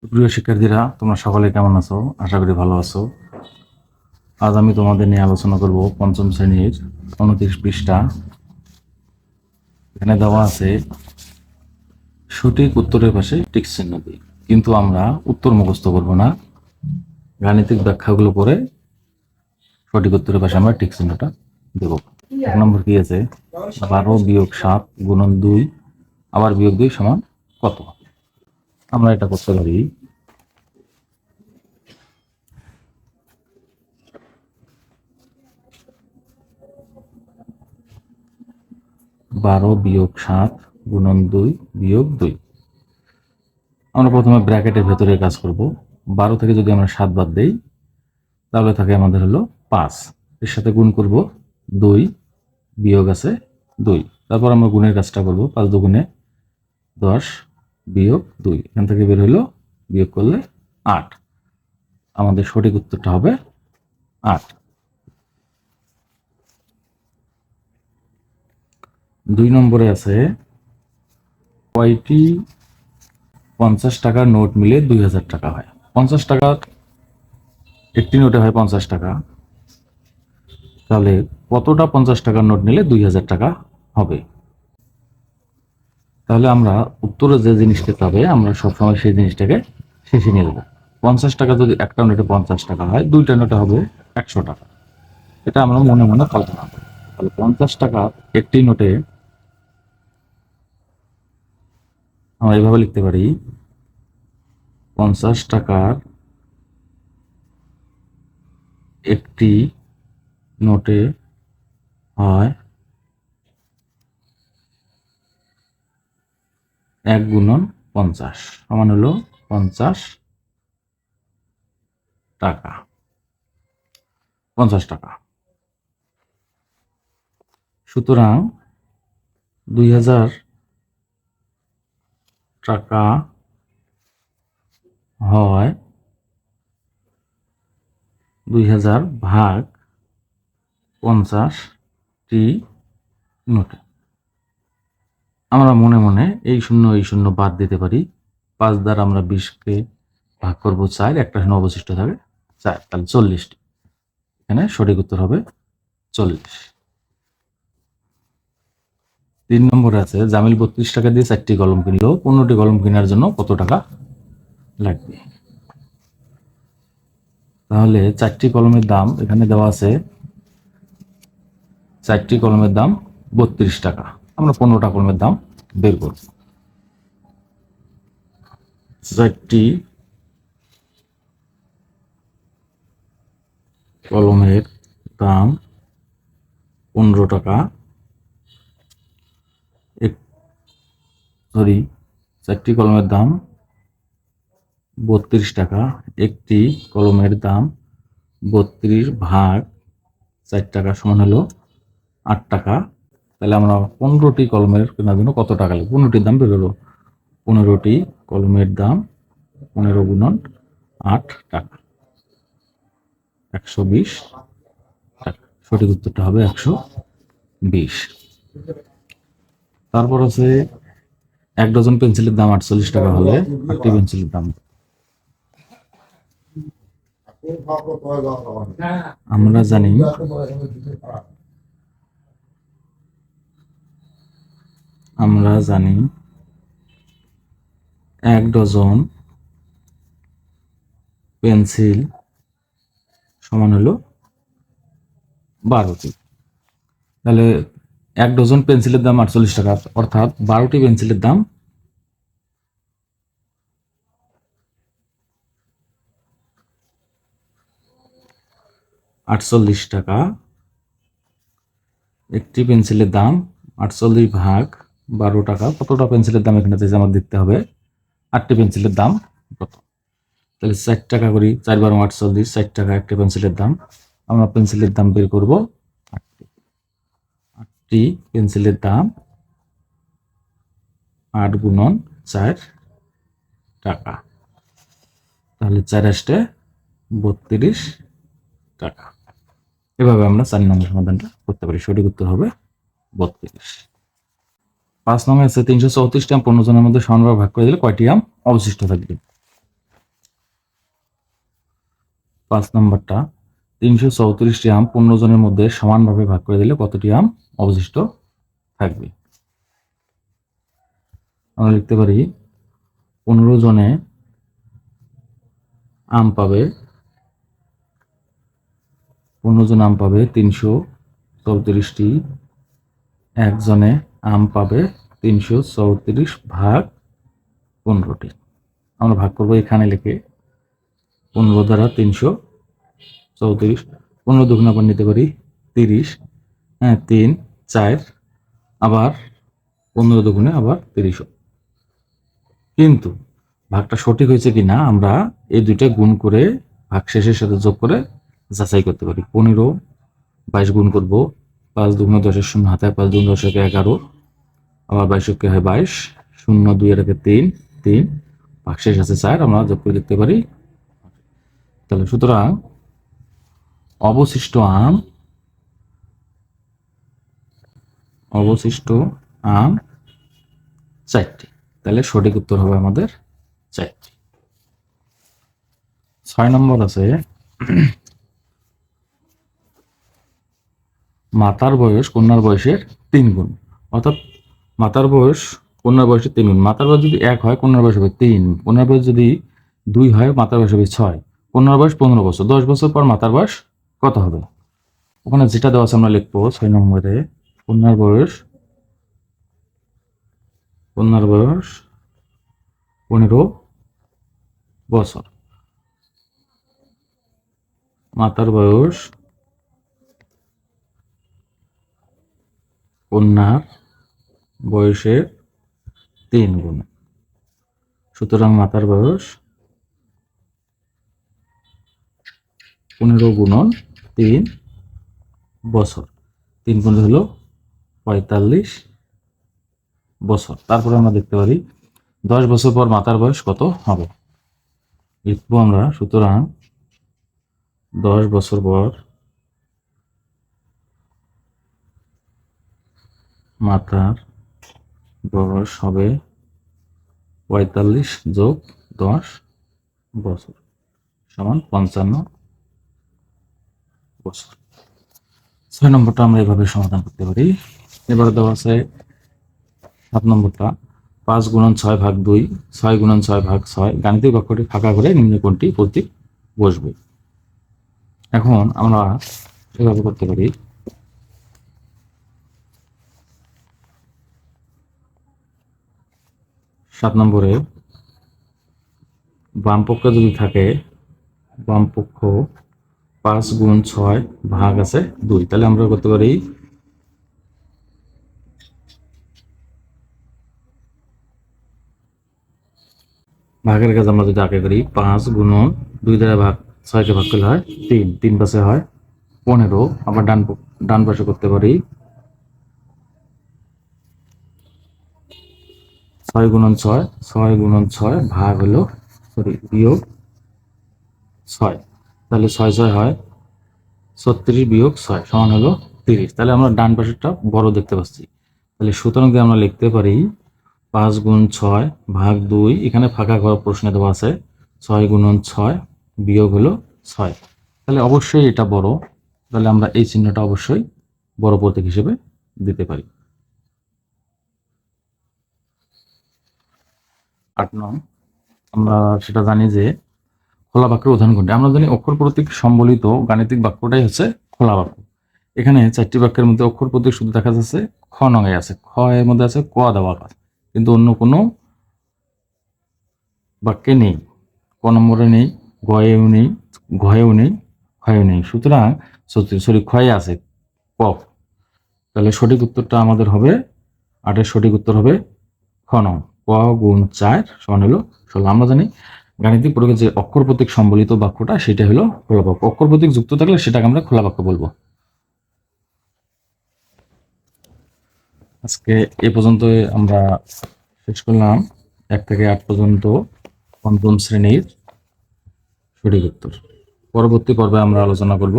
প্রিয় শিক্ষার্থীরা, তোমরা সকলে কেমন আছো? আশা করি ভালো আছো। আজ আমি তোমাদের নিয়ে আলোচনা করব পঞ্চম শ্রেণীর 29 পৃষ্ঠা। এখানে দেওয়া আছে সঠিক উত্তরের পাশে টিক চিহ্ন দিই, কিন্তু আমরা উত্তর মুখস্থ করব না, গাণিতিক ব্যাখ্যাগুলো করে সঠিক উত্তরের পাশে আমরা টিক চিহ্নটা দেব। 1 নম্বর কি আছে? 12 বিয়োগ 7 গুণন 2 আবার বিয়োগ 2 সমান কত? আমরা এটা করতে পারি 12 বিয়োগ 7 গুণন 2 বিয়োগ 2। আমরা প্রথমে ব্র্যাকেটের ভেতরে কাজ করব। 12 থেকে যদি আমরা 7 বাদ দেই তাহলে থাকে আমাদের হলো 5। এর সাথে গুণ করব 2, বিয়োগ আছে 2। তারপর আমরা গুণের কাজটা করব। 5 দুগুণে 10 বিয়োগ 2, এখান থেকে বের হলো বিয়োগ করলে 8। আমাদের সঠিক উত্তরটা হবে 8। 2 নম্বরে আছে কয়টি 50 টাকার নোট মিলে 2000 টাকা হয়? 50 টাকার একটি নোটে হয় 50 টাকা, তাহলে কতটা 50 টাকার নোট নিলে 2000 টাকা হবে? তাহলে আমরা উত্তরে যে জিনিসটা পাবে আমরা সবসময় সেই জিনিসটাকে শেষে নিয়ে দেবো। 50 টাকা যদি একটা নোটে 50 টাকা হয়, দুইটা নোটে হবে 100 টাকা। এটা আমরা মনে মনে কল্পনা করি। তাহলে 50 টাকা একটি নোটে আমরা এইভাবে লিখতে পারি, 50 টাকার একটি নোটে হয় 1 গুণন 50 সমান হলো 50 টাকা। 50 টাকা। সুতরাং 2000 টাকা হয় 2000 ভাগ 50টি নোটে। আমরা মনে মনে এই শূন্য বাদ দিতে পারি। 5 দ্বারা আমরা 20কে ভাগ করব 4, একটা শূন্য অবশিষ্ট থাকে 4, তাহলে 40টি। এখানে সঠিক উত্তর হবে 40। 3 নম্বরে আছে জামিল 32 টাকা দিয়ে 4টি কলম কিনলো, 15টি কলম কেনার জন্য কত টাকা লাগবে? তাহলে 4টি কলমের দাম এখানে দেওয়া আছে, 4টি কলমের দাম 32 টাকা। আমরা 15টা কলমের দাম বের করব। 4টি কলমের দাম 15 টাকা। সরি, 4টি কলমের দাম 32 টাকা। একটি কলমের দাম 32 ভাগ 4 টাকা সমান হলো 8 টাকা। তাহলে আমরা 15টি কলমের কেনার জন্য কত টাকা লাগবে? 15টির দাম বের হলো। 15টি কলমের দাম 15 গুণন 8 টাকা, 120 টাকা। সঠিক উত্তরটা হবে 120। তারপর আছে 1 ডজন পেন্সিলের দাম 48 টাকা হলে 8টি পেন্সিলের দাম। আমরা জানি 1 ডজন পেন্সিল সমান হলো 12টি। তাহলে 1 ডজন পেন্সিলের দাম 48 টাকা, অর্থাৎ 12টি পেন্সিলের দাম 48 টাকা। একটি পেন্সিলের দাম 48 ভাগ 12 টাকা। কতটা পেন্সিলের দাম এখানে আমার দেখতে হবে, 8টি পেন্সিলের দাম কত? তাহলে 4 টাকা করি, 4 বার 48, 4 টাকা একটা পেন্সিলের দাম। আমরা পেন্সিলের দাম বের করব। 8টি পেন্সিলের দাম 8 গুণন 4 টাকা, তাহলে 4 আসতে 32 টাকা। এভাবে আমরা 4 নম্বর সমাধানটা করতে পারি। সঠিক উত্তর হবে 32। 5 নম্বর আছে 334টি আম 15 জনের মধ্যে সমানভাবে ভাগ করে দিলে কয়টি আম অবশিষ্ট থাকবে? 5 নম্বরটা 334টি আম 15 জনের মধ্যে সমানভাবে ভাগ করে দিলে কতটি আম অবশিষ্ট থাকবে? আমরা লিখতে পারি 15 জনে আম পাবে 15 জন আম পাবে 334টি, একজনে আম পাবে 334 ভাগ 15টি। আমরা ভাগ করবো এখানে লিখে 15 দ্বারা 334, 15 দুগুণ আবার নিতে পারি 30, হ্যাঁ 3 4, আবার 15 দুগুণে আবার 30। কিন্তু ভাগটা সঠিক হয়েছে কিনা আমরা এই দুইটা গুণ করে ভাগশেষের সাথে যোগ করে যাচাই করতে পারি। 15 22 গুণ করব, 5 দুগুণ 10 শূন্য হাতে, 5 দুগুণ 10 11, আবার 22 হয় 22, 0 2 এর 3 3, ভাগশেষ আছে 4, আমরা যোগ করে দেখতে পারি। তাহলে সুতরাং অবশিষ্ট আম 4টি। তাহলে সঠিক উত্তর হবে আমাদের 4টি। 6 নম্বর আছে মাতার বয়স কন্যার বয়সের 3 গুণ, অর্থাৎ মাতার বয়স কন্যার বয়সের 3 গুণ। মাতার বয়স যদি 1 হয় কন্যার বয়স হবে 3, কন্যার বয়স যদি 2 হয় মাতার বয়স হবে 6, কন্যার বয়স 15 বছর। 10 বছর পর মাতার বয়স কত হবে? ওখানে যেটা দেওয়া আছে আমরা লিখবো 6 নম্বরে কন্যার বয়স 15 বছর, মাতার বয়স কন্যার বয়সের 3 গুণ। সুতরাং মাতার বয়স 15 গুণন 3 বছর, 3 গুণ হলো 45 বছর। তারপরে আমরা দেখতে পারি 10 বছর পর মাতার বয়স কত হবে লিখবো আমরা। সুতরাং 10 বছর পর মাতার বয়স হবে 45 যোগ 10 বছর সমান 55 বছর। 6 নম্বরটা আমরা এভাবে সমাধান করতে পারি। এবারে দেওয়া আছে 7 নম্বরটা 5 গুণন 6 ভাগ 2, 6 গুণন 6 ভাগ 6, গাণিতিক বাক্যটি ফাঁকা করে নিম্নে কোনটি প্রতীক বসবে। এখন আমরা এভাবে করতে পারি। 7 নম্বরে বাম পক্ষ যদি থাকে, বাম পক্ষ 5 গুণ 6 ভাগ আছে 2, তাহলে আমরা করতে পারি ভাগের কাজ আমরা যদি আগে করি 5 গুণন 2 দ্বারা ভাগ 6কে ভাগ করলে হয় 3, 3 পাশে হয় 15, আবার ডান পাশে করতে পারি 6 গুণন 6, 6 গুণন 6 ভাগ হলো বিয়োগ 6, তাহলে 6 6 হয় 36 বিয়োগ 6 সমান হলো 30। তাহলে আমরা ডান পাশেরটা বড় দেখতে পাচ্ছি। তাহলে সুতরাং আমরা লিখতে পারি 5 গুণ 6 ভাগ 2, এখানে ফাঁকা ঘর প্রশ্নে দেওয়া আছে 6 গুণন 6 বিয়োগ হলো 6, তাহলে অবশ্যই এটা বড়। তাহলে আমরা এই চিহ্নটা অবশ্যই বড় প্রতীক হিসেবে দিতে পারি। 8 নং আমরা সেটা জানি যে খোলা বাক্যের উদাহরণ কোনটি। আমরা জানি অক্ষর প্রতীক সম্বলিত গাণিতিক বাক্যটাই হচ্ছে খোলা বাক্য। এখানে 4টি বাক্যের মধ্যে অক্ষর প্রতীক শুধু দেখা যাচ্ছে খ নঙে আছে, খ এর মধ্যে আছে ক দেওয়া আছে, কিন্তু অন্য কোনো বাক্যে নেই, ক নম্বরে নেই, গয়েও নেই, ঘয়েও নেই, ক্ষয়েও নেই। সুতরাং সরি ক্ষয়ে আছে ক। তাহলে সঠিক উত্তরটা আমাদের হবে 8-এর সঠিক উত্তর হবে খ নং, ক গুণ 4 সমান হলো 16। আমরা জানি গাণিতিক প্রয়োগে যে অক্ষর প্রতীক সম্বলিত বাক্যটা সেটা হলো খোলা বাক্য, অক্ষর প্রতীক যুক্ত থাকলে সেটাকে আমরা খোলা বাক্য বলবো। আজকে এই পর্যন্ত আমরা শেষ করলাম 1 থেকে 8 পর্যন্ত পঞ্চম শ্রেণীর সঠিক উত্তর। পরবর্তী পর্বে আমরা আলোচনা করব